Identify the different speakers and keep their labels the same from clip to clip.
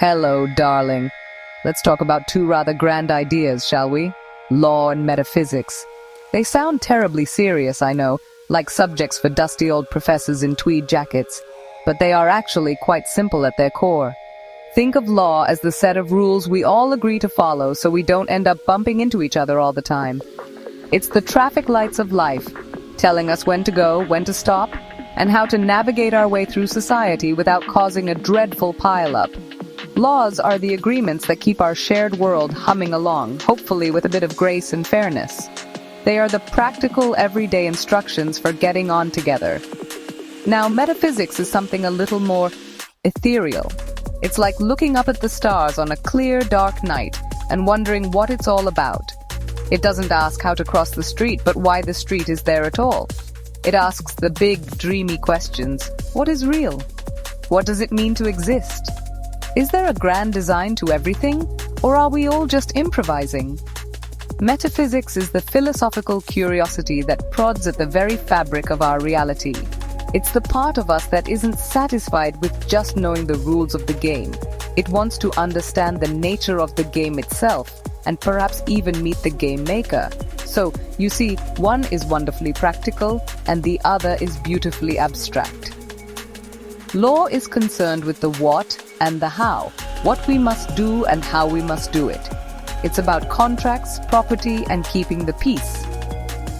Speaker 1: Hello, darling. Let's talk about two rather grand ideas, shall we? Law and metaphysics. They sound terribly serious, I know, like subjects for dusty old professors in tweed jackets, but they are actually quite simple at their core. Think of law as the set of rules we all agree to follow so we don't end up bumping into each other all the time. It's the traffic lights of life, telling us when to go, when to stop, and how to navigate our way through society without causing a dreadful pile-up. Laws are the agreements that keep our shared world humming along, hopefully with a bit of grace and fairness. They are the practical, everyday instructions for getting on together. Now, metaphysics is something a little more ethereal. It's like looking up at the stars on a clear, dark night and wondering what it's all about. It doesn't ask how to cross the street, but why the street is there at all. It asks the big, dreamy questions. What is real? What does it mean to exist? Is there a grand design to everything, or are we all just improvising? Metaphysics is the philosophical curiosity that prods at the very fabric of our reality. It's the part of us that isn't satisfied with just knowing the rules of the game. It wants to understand the nature of the game itself, and perhaps even meet the game maker. So, you see, one is wonderfully practical, and the other is beautifully abstract. Law is concerned with the what and the how, what we must do and how we must do it. It's about contracts, property, and keeping the peace.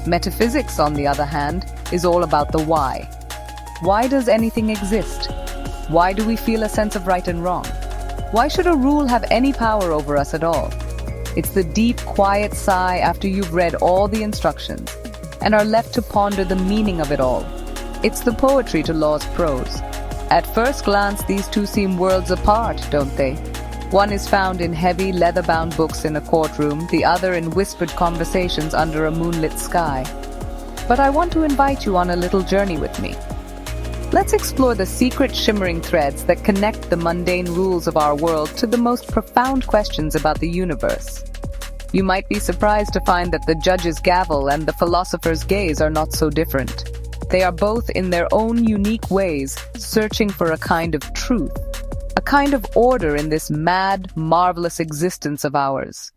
Speaker 1: Metaphysics, on the other hand, is all about the why. Why does anything exist? Why do we feel a sense of right and wrong? Why should a rule have any power over us at all? It's the deep, quiet sigh after you've read all the instructions and are left to ponder the meaning of it all. It's the poetry to law's prose. At first glance, these two seem worlds apart, don't they? One is found in heavy, leather-bound books in a courtroom, the other in whispered conversations under a moonlit sky. But I want to invite you on a little journey with me. Let's explore the secret, shimmering threads that connect the mundane rules of our world to the most profound questions about the universe. You might be surprised to find that the judge's gavel and the philosopher's gaze are not so different. They are both, in their own unique ways, searching for a kind of truth, a kind of order in this mad, marvelous existence of ours.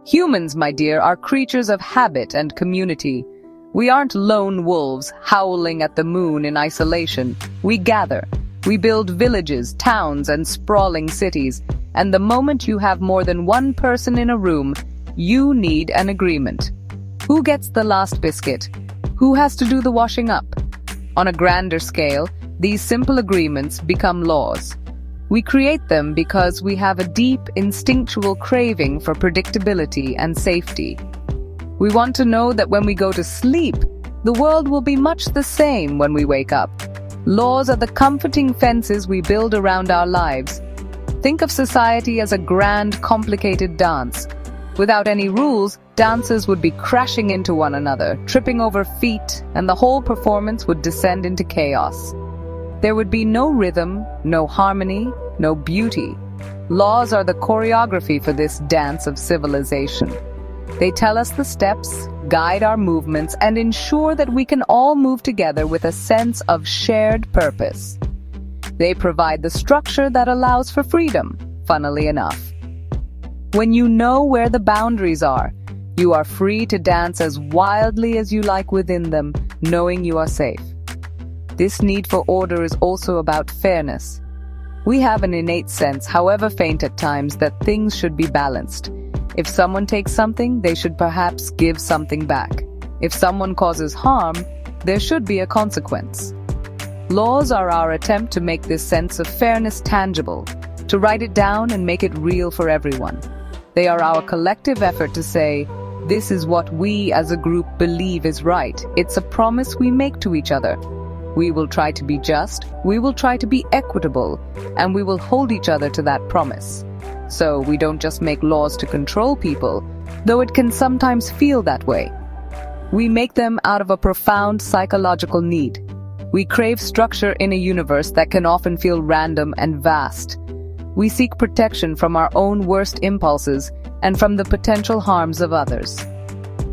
Speaker 1: Humans, my dear, are creatures of habit and community. We aren't lone wolves howling at the moon in isolation. We gather. We build villages, towns, and sprawling cities. And the moment you have more than one person in a room, you need an agreement. Who gets the last biscuit? Who has to do the washing up? On a grander scale, these simple agreements become laws. We create them because we have a deep, instinctual craving for predictability and safety. We want to know that when we go to sleep, the world will be much the same when we wake up. Laws are the comforting fences we build around our lives. Think of society as a grand, complicated dance. Without any rules, dancers would be crashing into one another, tripping over feet, and the whole performance would descend into chaos. There would be no rhythm, no harmony, no beauty. Laws are the choreography for this dance of civilization. They tell us the steps, guide our movements, and ensure that we can all move together with a sense of shared purpose. They provide the structure that allows for freedom, funnily enough. When you know where the boundaries are, you are free to dance as wildly as you like within them, knowing you are safe. This need for order is also about fairness. We have an innate sense, however faint at times, that things should be balanced. If someone takes something, they should perhaps give something back. If someone causes harm, there should be a consequence. Laws are our attempt to make this sense of fairness tangible, to write it down and make it real for everyone. They are our collective effort to say, this is what we as a group believe is right. It's a promise we make to each other. We will try to be just, we will try to be equitable, and we will hold each other to that promise. So we don't just make laws to control people, though it can sometimes feel that way. We make them out of a profound psychological need. We crave structure in a universe that can often feel random and vast. We seek protection from our own worst impulses and from the potential harms of others.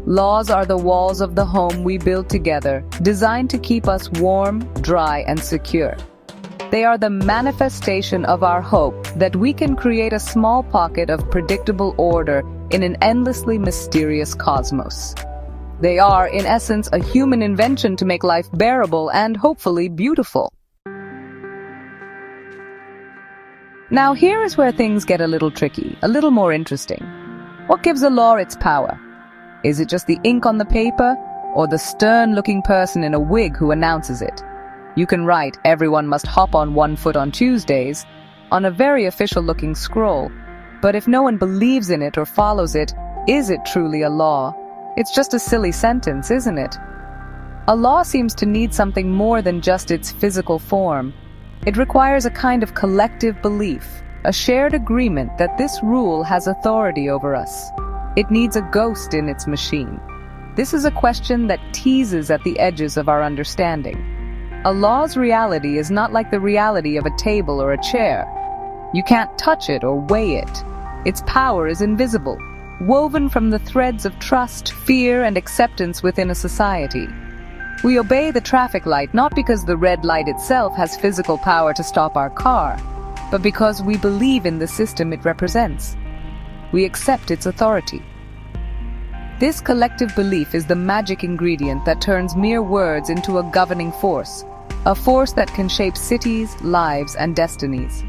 Speaker 1: Laws are the walls of the home we build together, designed to keep us warm, dry, and secure. They are the manifestation of our hope that we can create a small pocket of predictable order in an endlessly mysterious cosmos. They are, in essence, a human invention to make life bearable and hopefully beautiful. Now here is where things get a little tricky, a little more interesting. What gives a law its power? Is it just the ink on the paper, or the stern-looking person in a wig who announces it? You can write, "Everyone must hop on one foot on Tuesdays," on a very official-looking scroll. But if no one believes in it or follows it, is it truly a law? It's just a silly sentence, isn't it? A law seems to need something more than just its physical form. It requires a kind of collective belief, a shared agreement that this rule has authority over us. It needs a ghost in its machine. This is a question that teases at the edges of our understanding. A law's reality is not like the reality of a table or a chair. You can't touch it or weigh it. Its power is invisible, woven from the threads of trust, fear, and acceptance within a society. We obey the traffic light not because the red light itself has physical power to stop our car, but because we believe in the system it represents. We accept its authority. This collective belief is the magic ingredient that turns mere words into a governing force, a force that can shape cities, lives, and destinies.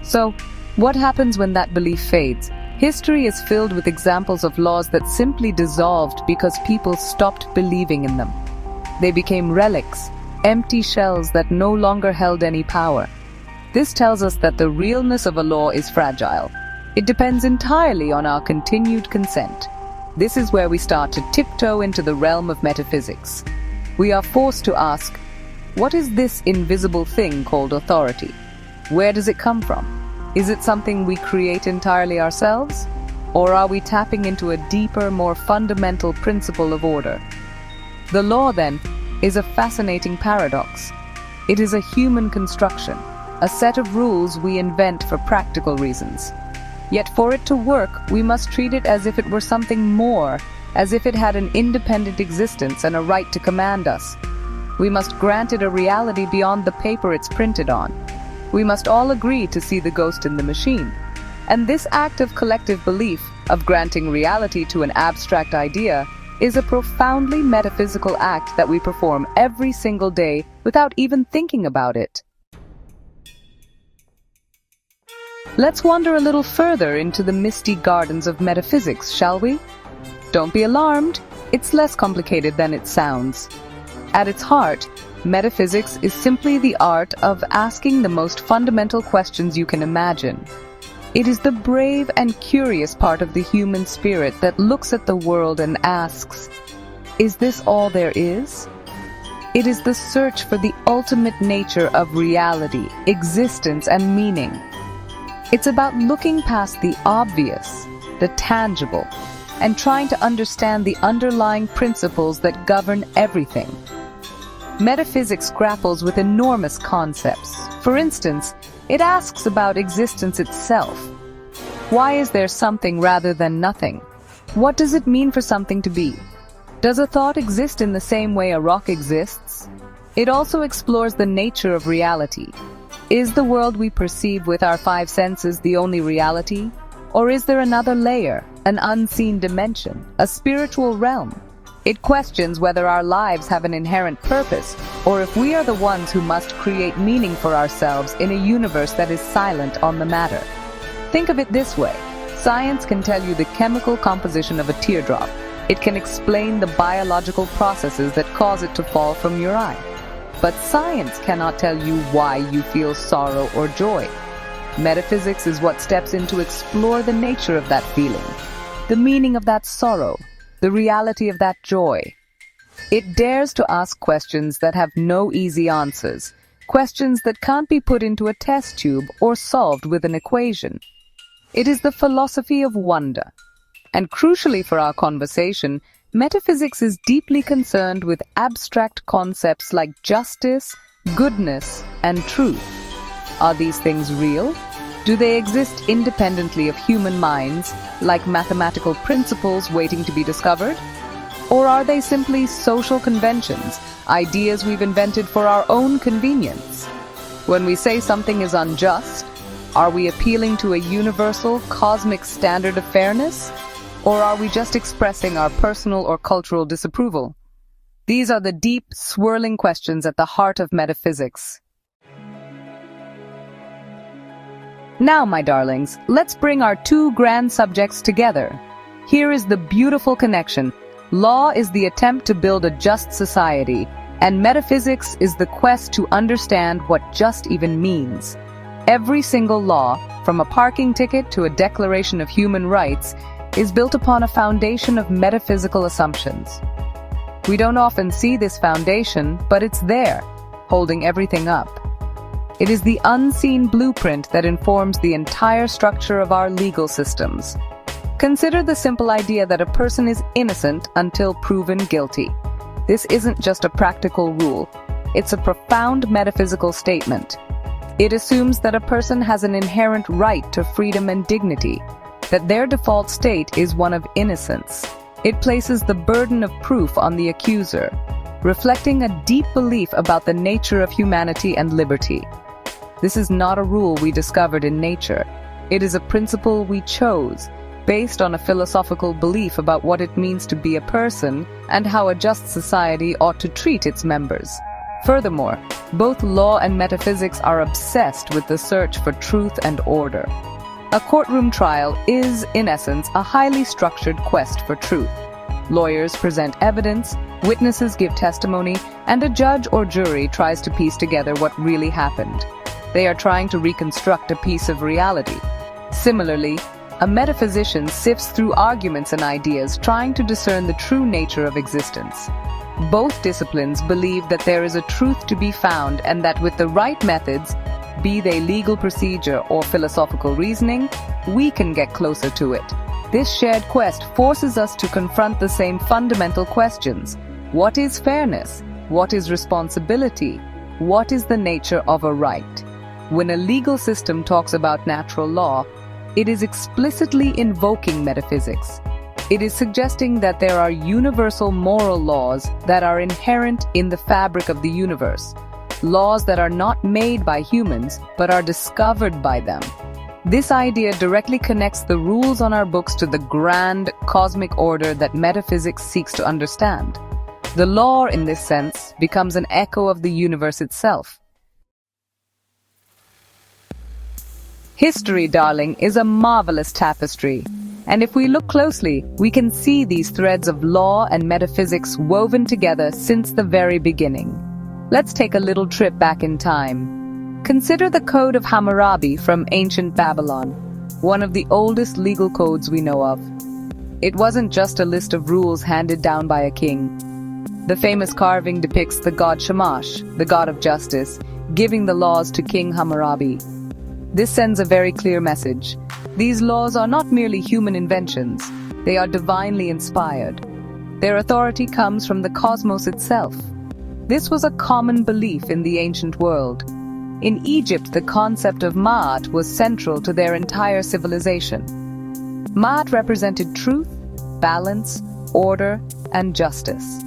Speaker 1: So, what happens when that belief fades? History is filled with examples of laws that simply dissolved because people stopped believing in them. They became relics, empty shells that no longer held any power. This tells us that the realness of a law is fragile. It depends entirely on our continued consent. This is where we start to tiptoe into the realm of metaphysics. We are forced to ask, what is this invisible thing called authority? Where does it come from? Is it something we create entirely ourselves? Or are we tapping into a deeper, more fundamental principle of order? The law, then, is a fascinating paradox. It is a human construction, a set of rules we invent for practical reasons. Yet for it to work, we must treat it as if it were something more, as if it had an independent existence and a right to command us. We must grant it a reality beyond the paper it's printed on. We must all agree to see the ghost in the machine. And this act of collective belief, of granting reality to an abstract idea, is a profoundly metaphysical act that we perform every single day without even thinking about it. Let's wander a little further into the misty gardens of metaphysics, shall we? Don't be alarmed, it's less complicated than it sounds. At its heart, metaphysics is simply the art of asking the most fundamental questions you can imagine. It is the brave and curious part of the human spirit that looks at the world and asks, is this all there is? It is the search for the ultimate nature of reality, existence, and meaning. It's about looking past the obvious, the tangible, and trying to understand the underlying principles that govern everything. Metaphysics grapples with enormous concepts. For instance, it asks about existence itself. Why is there something rather than nothing? What does it mean for something to be? Does a thought exist in the same way a rock exists? It also explores the nature of reality. Is the world we perceive with our five senses the only reality? Or is there another layer, an unseen dimension, a spiritual realm? It questions whether our lives have an inherent purpose, or if we are the ones who must create meaning for ourselves in a universe that is silent on the matter. Think of it this way. Science can tell you the chemical composition of a teardrop. It can explain the biological processes that cause it to fall from your eye. But science cannot tell you why you feel sorrow or joy. Metaphysics is what steps in to explore the nature of that feeling, the meaning of that sorrow, the reality of that joy. It dares to ask questions that have no easy answers, questions that can't be put into a test tube or solved with an equation. It is the philosophy of wonder. And crucially for our conversation, metaphysics is deeply concerned with abstract concepts like justice, goodness, and truth. Are these things real? Do they exist independently of human minds, like mathematical principles waiting to be discovered? Or are they simply social conventions, ideas we've invented for our own convenience? When we say something is unjust, are we appealing to a universal, cosmic standard of fairness? Or are we just expressing our personal or cultural disapproval? These are the deep, swirling questions at the heart of metaphysics. Now, my darlings, let's bring our two grand subjects together. Here is the beautiful connection. Law is the attempt to build a just society, and metaphysics is the quest to understand what just even means. Every single law, from a parking ticket to a declaration of human rights, is built upon a foundation of metaphysical assumptions. We don't often see this foundation, but it's there, holding everything up. It is the unseen blueprint that informs the entire structure of our legal systems. Consider the simple idea that a person is innocent until proven guilty. This isn't just a practical rule. It's a profound metaphysical statement. It assumes that a person has an inherent right to freedom and dignity, that their default state is one of innocence. It places the burden of proof on the accuser, reflecting a deep belief about the nature of humanity and liberty. This is not a rule we discovered in nature. It is a principle we chose, based on a philosophical belief about what it means to be a person and how a just society ought to treat its members. Furthermore, both law and metaphysics are obsessed with the search for truth and order. A courtroom trial is, in essence, a highly structured quest for truth. Lawyers present evidence, witnesses give testimony, and a judge or jury tries to piece together what really happened. They are trying to reconstruct a piece of reality. Similarly, a metaphysician sifts through arguments and ideas, trying to discern the true nature of existence. Both disciplines believe that there is a truth to be found and that with the right methods, be they legal procedure or philosophical reasoning, we can get closer to it. This shared quest forces us to confront the same fundamental questions. What is fairness? What is responsibility? What is the nature of a right? When a legal system talks about natural law, it is explicitly invoking metaphysics. It is suggesting that there are universal moral laws that are inherent in the fabric of the universe, laws that are not made by humans but are discovered by them. This idea directly connects the rules on our books to the grand cosmic order that metaphysics seeks to understand. The law, in this sense, becomes an echo of the universe itself. History, darling, is a marvelous tapestry. And if we look closely, we can see these threads of law and metaphysics woven together since the very beginning. Let's take a little trip back in time. Consider the Code of Hammurabi from ancient Babylon, one of the oldest legal codes we know of. It wasn't just a list of rules handed down by a king. The famous carving depicts the god Shamash, the god of justice, giving the laws to King Hammurabi. This sends a very clear message. These laws are not merely human inventions. They are divinely inspired. Their authority comes from the cosmos itself. This was a common belief in the ancient world. In Egypt, the concept of Ma'at was central to their entire civilization. Ma'at represented truth, balance, order, and justice.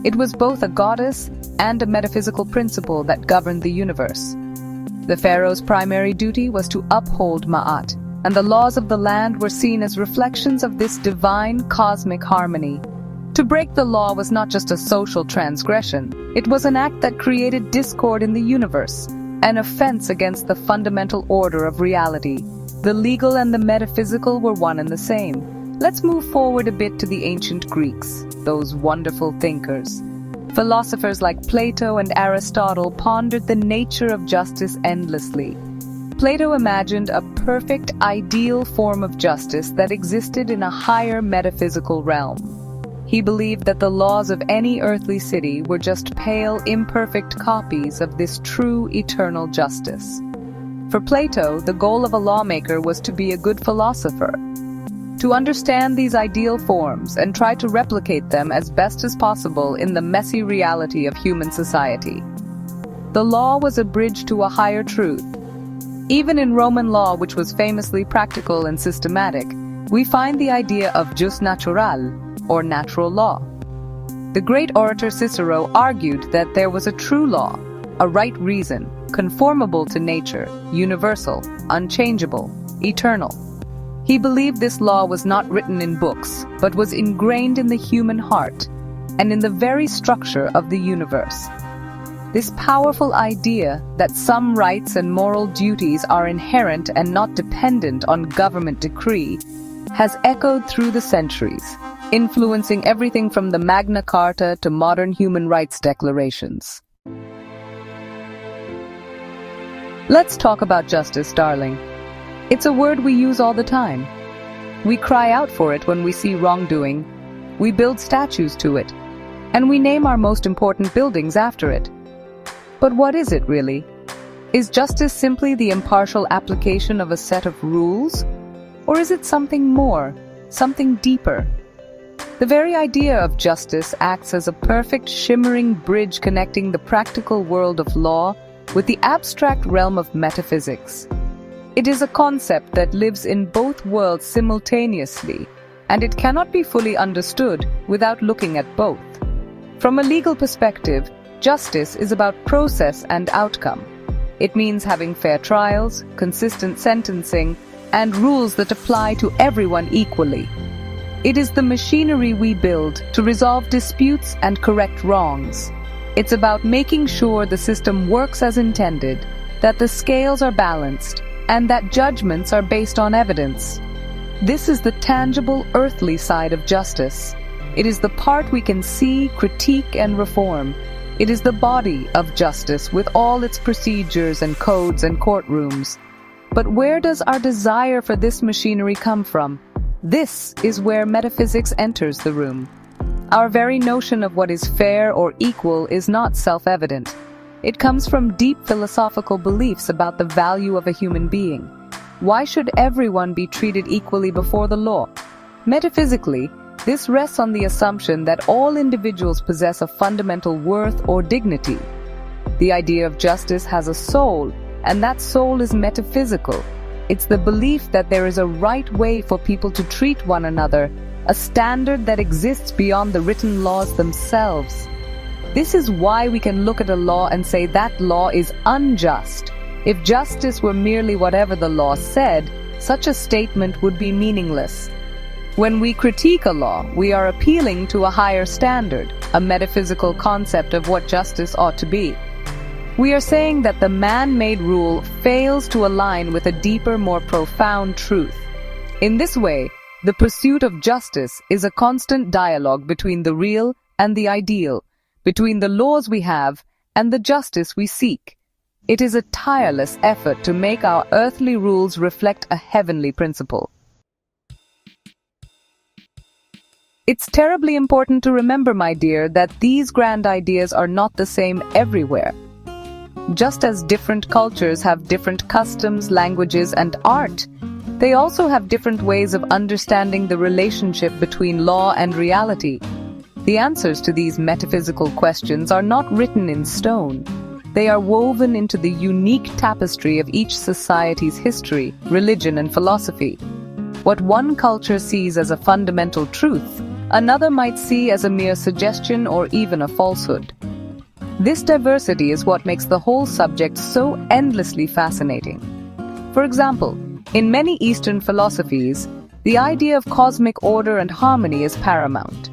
Speaker 1: It was both a goddess and a metaphysical principle that governed the universe. The pharaoh's primary duty was to uphold Ma'at, and the laws of the land were seen as reflections of this divine cosmic harmony. To break the law was not just a social transgression, it was an act that created discord in the universe, an offense against the fundamental order of reality. The legal and the metaphysical were one and the same. Let's move forward a bit to the ancient Greeks, those wonderful thinkers. Philosophers like Plato and Aristotle pondered the nature of justice endlessly. Plato imagined a perfect, ideal form of justice that existed in a higher metaphysical realm. He believed that the laws of any earthly city were just pale, imperfect copies of this true, eternal justice. For Plato, the goal of a lawmaker was to be a good philosopher, to understand these ideal forms and try to replicate them as best as possible in the messy reality of human society. The law was a bridge to a higher truth. Even in Roman law, which was famously practical and systematic, we find the idea of jus naturale, or natural law. The great orator Cicero argued that there was a true law, a right reason, conformable to nature, universal, unchangeable, eternal. He believed this law was not written in books, but was ingrained in the human heart and in the very structure of the universe. This powerful idea that some rights and moral duties are inherent and not dependent on government decree has echoed through the centuries, influencing everything from the Magna Carta to modern human rights declarations. Let's talk about justice, darling. It's a word we use all the time. We cry out for it when we see wrongdoing. We build statues to it, and we name our most important buildings after it. But what is it really? Is justice simply the impartial application of a set of rules? Or is it something more, something deeper? The very idea of justice acts as a perfect, shimmering bridge connecting the practical world of law with the abstract realm of metaphysics. It is a concept that lives in both worlds simultaneously, and it cannot be fully understood without looking at both. From a legal perspective, justice is about process and outcome. It means having fair trials, consistent sentencing, and rules that apply to everyone equally. It is the machinery we build to resolve disputes and correct wrongs. It's about making sure the system works as intended, that the scales are balanced, and that judgments are based on evidence. This is the tangible, earthly side of justice. It is the part we can see, critique, and reform. It is the body of justice with all its procedures and codes and courtrooms. But where does our desire for this machinery come from? This is where metaphysics enters the room. Our very notion of what is fair or equal is not self-evident. It comes from deep philosophical beliefs about the value of a human being. Why should everyone be treated equally before the law? Metaphysically, this rests on the assumption that all individuals possess a fundamental worth or dignity. The idea of justice has a soul, and that soul is metaphysical. It's the belief that there is a right way for people to treat one another, a standard that exists beyond the written laws themselves. This is why we can look at a law and say that law is unjust. If justice were merely whatever the law said, such a statement would be meaningless. When we critique a law, we are appealing to a higher standard, a metaphysical concept of what justice ought to be. We are saying that the man-made rule fails to align with a deeper, more profound truth. In this way, the pursuit of justice is a constant dialogue between the real and the ideal, between the laws we have and the justice we seek. It is a tireless effort to make our earthly rules reflect a heavenly principle. It's terribly important to remember, my dear, that these grand ideas are not the same everywhere. Just as different cultures have different customs, languages, and art, they also have different ways of understanding the relationship between law and reality. The answers to these metaphysical questions are not written in stone. They are woven into the unique tapestry of each society's history, religion, and philosophy. What one culture sees as a fundamental truth, another might see as a mere suggestion or even a falsehood. This diversity is what makes the whole subject so endlessly fascinating. For example, in many Eastern philosophies, the idea of cosmic order and harmony is paramount.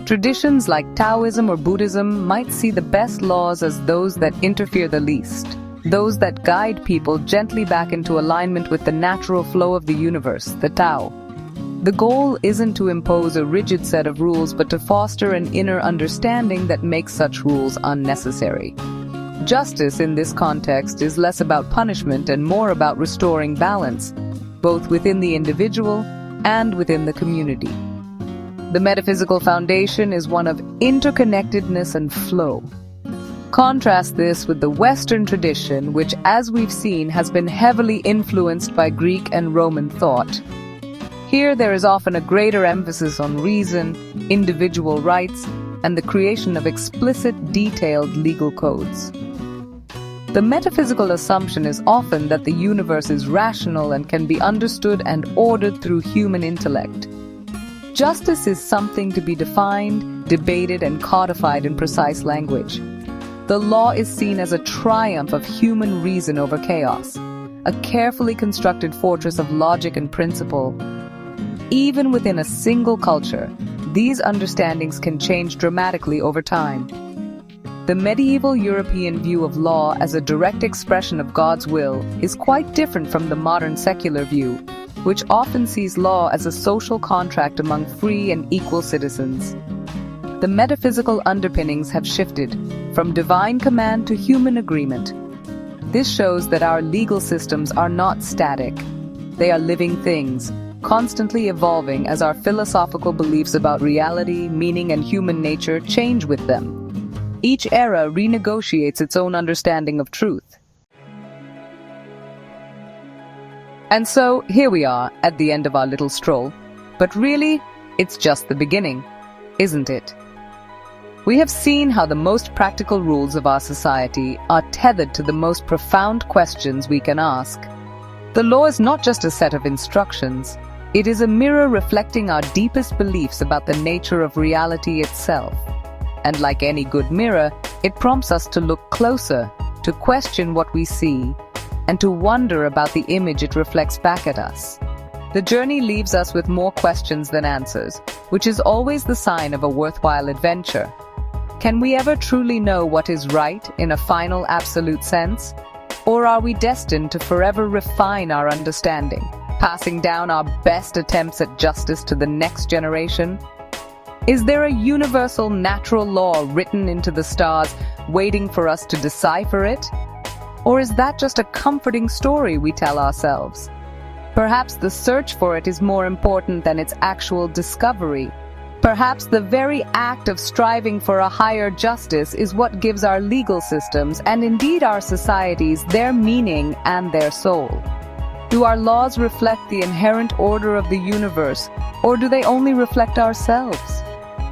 Speaker 1: Traditions like Taoism or Buddhism might see the best laws as those that interfere the least, those that guide people gently back into alignment with the natural flow of the universe, the Tao. The goal isn't to impose a rigid set of rules, but to foster an inner understanding that makes such rules unnecessary. Justice in this context is less about punishment and more about restoring balance, both within the individual and within the community. The metaphysical foundation is one of interconnectedness and flow. Contrast this with the Western tradition, which, as we've seen, has been heavily influenced by Greek and Roman thought. Here there is often a greater emphasis on reason, individual rights, and the creation of explicit, detailed legal codes. The metaphysical assumption is often that the universe is rational and can be understood and ordered through human intellect. Justice is something to be defined, debated, and codified in precise language. The law is seen as a triumph of human reason over chaos, a carefully constructed fortress of logic and principle. Even within a single culture, these understandings can change dramatically over time. The medieval European view of law as a direct expression of God's will is quite different from the modern secular view, which often sees law as a social contract among free and equal citizens. The metaphysical underpinnings have shifted from divine command to human agreement. This shows that our legal systems are not static. They are living things, constantly evolving as our philosophical beliefs about reality, meaning, and human nature change with them. Each era renegotiates its own understanding of truth. And so, here we are at the end of our little stroll. But really, it's just the beginning, isn't it? We have seen how the most practical rules of our society are tethered to the most profound questions we can ask. The law is not just a set of instructions. It is a mirror reflecting our deepest beliefs about the nature of reality itself. And like any good mirror, it prompts us to look closer, to question what we see, and to wonder about the image it reflects back at us. The journey leaves us with more questions than answers, which is always the sign of a worthwhile adventure. Can we ever truly know what is right in a final absolute sense? Or are we destined to forever refine our understanding, passing down our best attempts at justice to the next generation? Is there a universal natural law written into the stars, waiting for us to decipher it? Or is that just a comforting story we tell ourselves? Perhaps the search for it is more important than its actual discovery. Perhaps the very act of striving for a higher justice is what gives our legal systems, and indeed our societies, their meaning and their soul. Do our laws reflect the inherent order of the universe, or do they only reflect ourselves?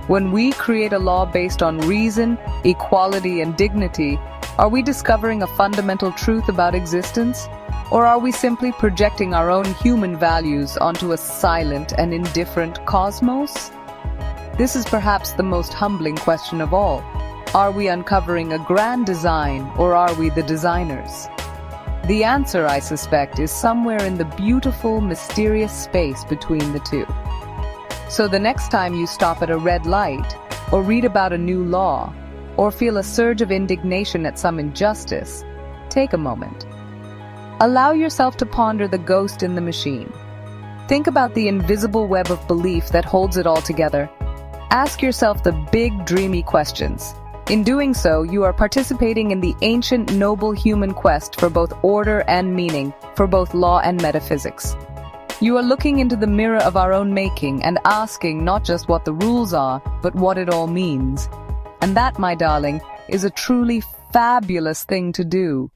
Speaker 1: When we create a law based on reason, equality, and dignity, are we discovering a fundamental truth about existence? Or are we simply projecting our own human values onto a silent and indifferent cosmos? This is perhaps the most humbling question of all. Are we uncovering a grand design, or are we the designers? The answer, I suspect, is somewhere in the beautiful, mysterious space between the two. So the next time you stop at a red light, or read about a new law, or feel a surge of indignation at some injustice, take a moment. Allow yourself to ponder the ghost in the machine. Think about the invisible web of belief that holds it all together. Ask yourself the big, dreamy questions. In doing so, you are participating in the ancient, noble human quest for both order and meaning, for both law and metaphysics. You are looking into the mirror of our own making and asking not just what the rules are, but what it all means. And that, my darling, is a truly fabulous thing to do.